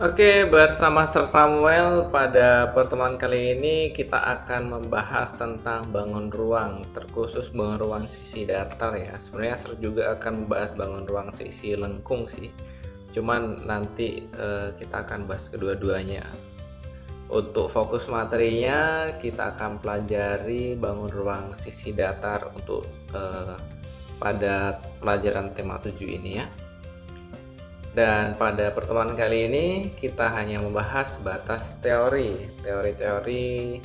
Oke, bersama Sir Samuel pada pertemuan kali ini kita akan membahas tentang bangun ruang, terkhusus bangun ruang sisi datar ya. Sebenarnya Sir juga akan membahas bangun ruang sisi lengkung sih. Cuman nanti kita akan bahas kedua-duanya. Untuk fokus materinya kita akan pelajari bangun ruang sisi datar untuk pada pelajaran tema 7 ini ya. Dan pada pertemuan kali ini kita hanya membahas batas teori-teori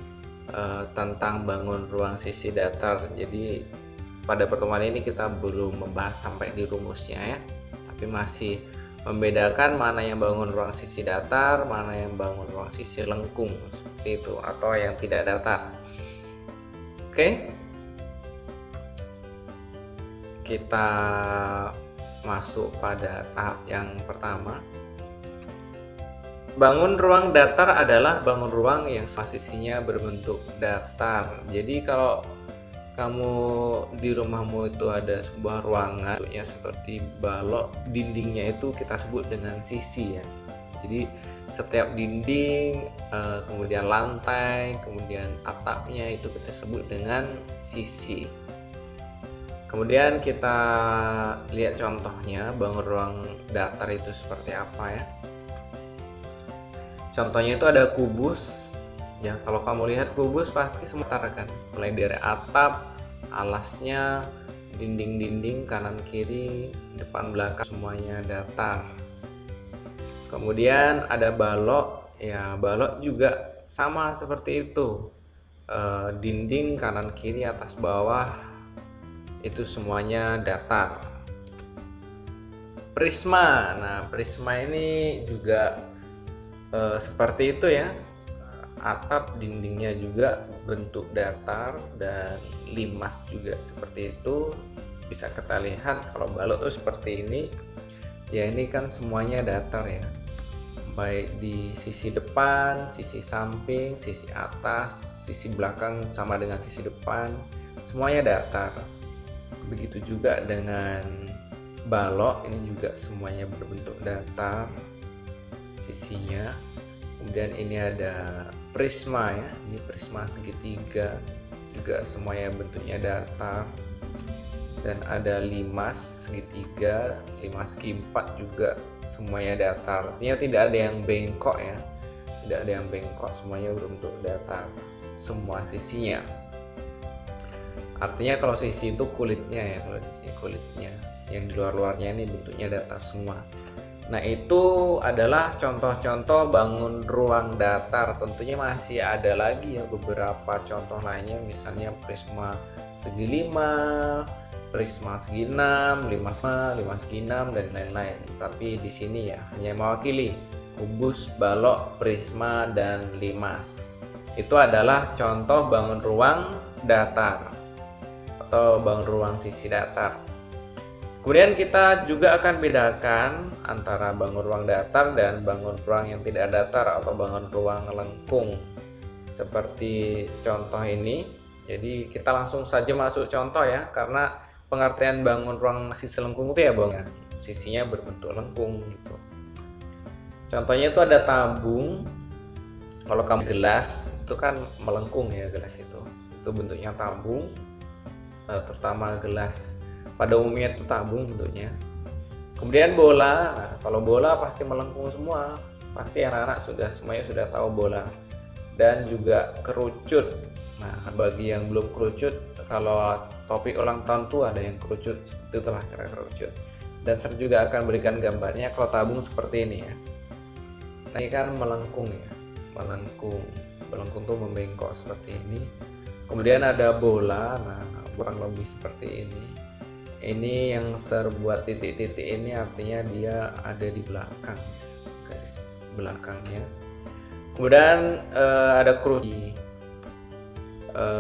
tentang bangun ruang sisi datar. Jadi pada pertemuan ini kita belum membahas sampai di rumusnya ya, tapi masih membedakan mana yang bangun ruang sisi datar, mana yang bangun ruang sisi lengkung seperti itu, atau yang tidak datar. Oke, kita masuk pada tahap yang pertama. Bangun ruang datar adalah bangun ruang yang sisinya berbentuk datar. Jadi kalau kamu di rumahmu itu ada sebuah ruangan bentuknya seperti balok, dindingnya itu kita sebut dengan sisi ya. Jadi setiap dinding, kemudian lantai, kemudian atapnya itu kita sebut dengan sisi. Kemudian kita lihat contohnya bangun ruang datar itu seperti apa ya. Contohnya itu ada kubus. Ya, kalau kamu lihat kubus pasti semua datar kan. Mulai dari atap, alasnya, dinding-dinding kanan kiri, depan belakang semuanya datar. Kemudian ada balok. Ya, balok juga sama seperti itu. Dinding kanan kiri, atas bawah itu semuanya datar. Prisma, nah prisma ini juga seperti itu ya. Atap dindingnya juga bentuk datar dan limas juga seperti itu. Bisa kita lihat kalau balok itu seperti ini. Ya ini kan semuanya datar ya. Baik di sisi depan, sisi samping, sisi atas, sisi belakang sama dengan sisi depan, semuanya datar. Begitu juga dengan balok, ini juga semuanya berbentuk datar sisinya. Kemudian ini ada prisma ya, ini prisma segitiga juga semuanya bentuknya datar. Dan ada limas segitiga, limas segi 4 juga semuanya datar. Artinya tidak ada yang bengkok ya, tidak ada yang bengkok, semuanya berbentuk datar semua sisinya. Artinya kalau sisi itu kulitnya ya, kalau sisi kulitnya, yang di luar-luarnya ini bentuknya datar semua. Nah itu adalah contoh-contoh bangun ruang datar. Tentunya masih ada lagi ya beberapa contoh lainnya, misalnya prisma segi 5, prisma segi 6, lima segi 6 dan lain-lain. Tapi di sini ya hanya mewakili kubus, balok, prisma dan limas. Itu adalah contoh bangun ruang datar atau bangun ruang sisi datar. Kemudian kita juga akan bedakan antara bangun ruang datar dan bangun ruang yang tidak datar atau bangun ruang lengkung seperti contoh ini. Jadi kita langsung saja masuk contoh ya, karena pengertian bangun ruang sisi lengkung itu ya bang, sisinya berbentuk lengkung gitu. Contohnya itu ada tabung. Kalau kamu gelas itu kan melengkung ya, gelas itu bentuknya tabung. Terutama gelas pada umumnya itu tabung bentuknya. Kemudian bola, nah, kalau bola pasti melengkung semua, pasti anak-anak semuanya sudah tahu bola. Dan juga kerucut. Nah bagi yang belum kerucut, kalau topik ulang tahun tuh ada yang kerucut, itulah kira kerucut. Dan saya juga akan berikan gambarnya kalau tabung seperti ini ya. Nah ini kan melengkung ya, melengkung tuh membengkok seperti ini. Kemudian ada bola, nah kurang lebih seperti ini. Ini yang terbuat titik-titik ini artinya dia ada di belakang, garis belakangnya. Kemudian ada kerucut,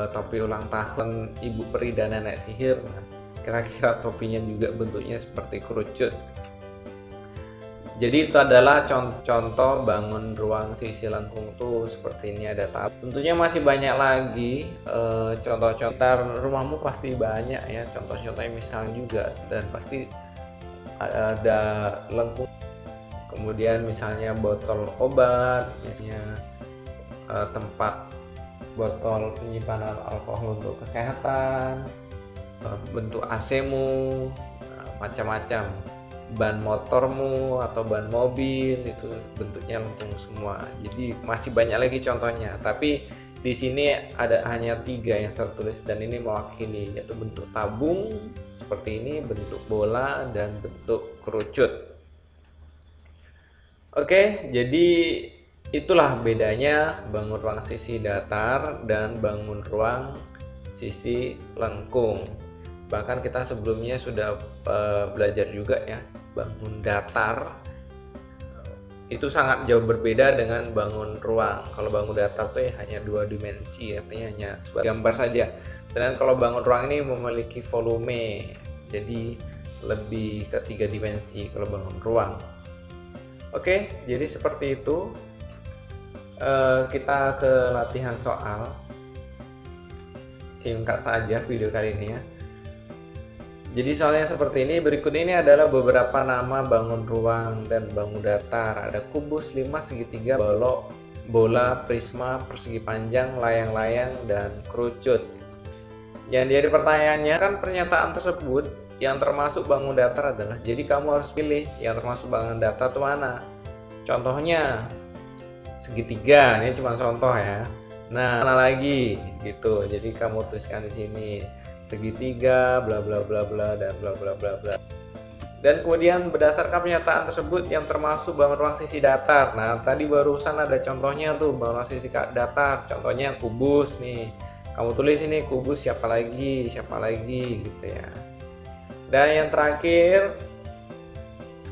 topi ulang tahun Ibu Peri dan Nenek Sihir. Nah, kira-kira topinya juga bentuknya seperti kerucut. Jadi itu adalah contoh bangun ruang sisi lengkung tuh seperti ini, ada tahap. Tentunya masih banyak lagi contoh-contoh. Rumahmu pasti banyak ya contoh-contohnya misalnya juga, dan pasti ada lengkung kemudian misalnya botol obat, misalnya tempat botol penyimpanan alkohol untuk kesehatan, bentuk AC-mu, macam-macam, ban motormu atau ban mobil itu bentuknya lengkung semua. Jadi masih banyak lagi contohnya, tapi di sini ada hanya 3 yang saya tulis dan ini mewakili, yaitu bentuk tabung seperti ini, bentuk bola, dan bentuk kerucut. Oke, jadi itulah bedanya bangun ruang sisi datar dan bangun ruang sisi lengkung. Bahkan kita sebelumnya sudah belajar juga ya, bangun datar itu sangat jauh berbeda dengan bangun ruang. Kalau bangun datar tuh ya hanya 2 dimensi, artinya hanya sebagai gambar saja. Dan kalau bangun ruang ini memiliki volume, jadi lebih ke 3 dimensi kalau bangun ruang. Oke, jadi seperti itu. Kita ke latihan soal. Singkat saja video kali ini ya. Jadi soalnya seperti ini, berikut ini adalah beberapa nama bangun ruang dan bangun datar. Ada kubus, 5, segitiga, balok, bola, prisma, persegi panjang, layang-layang, dan kerucut. Yang jadi pertanyaannya kan pernyataan tersebut yang termasuk bangun datar adalah, jadi kamu harus pilih yang termasuk bangun datar itu mana. Contohnya segitiga, ini cuma contoh ya. Nah, mana lagi gitu. Jadi kamu tuliskan di sini segitiga bla bla bla bla dan bla bla bla bla. Dan kemudian berdasarkan pernyataan tersebut yang termasuk bangun ruang sisi datar. Nah, tadi barusan ada contohnya tuh bangun ruang sisi datar. Contohnya yang kubus nih. Kamu tulis ini kubus siapa lagi gitu ya. Dan yang terakhir,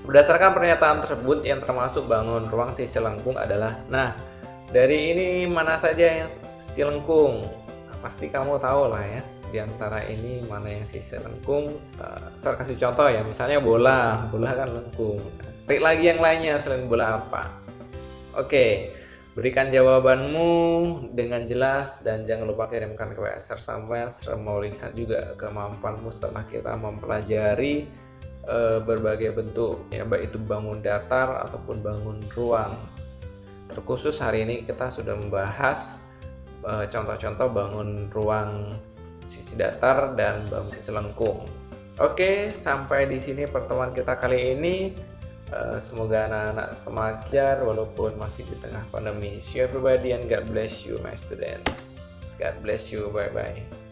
berdasarkan pernyataan tersebut yang termasuk bangun ruang sisi lengkung adalah, nah dari ini mana saja yang sisi lengkung? Nah, pasti kamu tahu lah ya, di antara ini mana yang sisi lengkung. Saya kasih contoh ya, misalnya bola kan lengkung. Cari lagi yang lainnya selain bola apa? Oke, berikan jawabanmu dengan jelas dan jangan lupa kirimkan ke WA sampai mau lihat juga kemampuanmu setelah kita mempelajari berbagai bentuk ya, baik itu bangun datar ataupun bangun ruang. Terkhusus hari ini kita sudah membahas contoh-contoh bangun ruang sisi datar dan bangun sisi lengkung. Oke, sampai di sini pertemuan kita kali ini. Semoga anak-anak semakin walaupun masih di tengah pandemi. See you everybody and God bless you my students. God bless you, bye bye.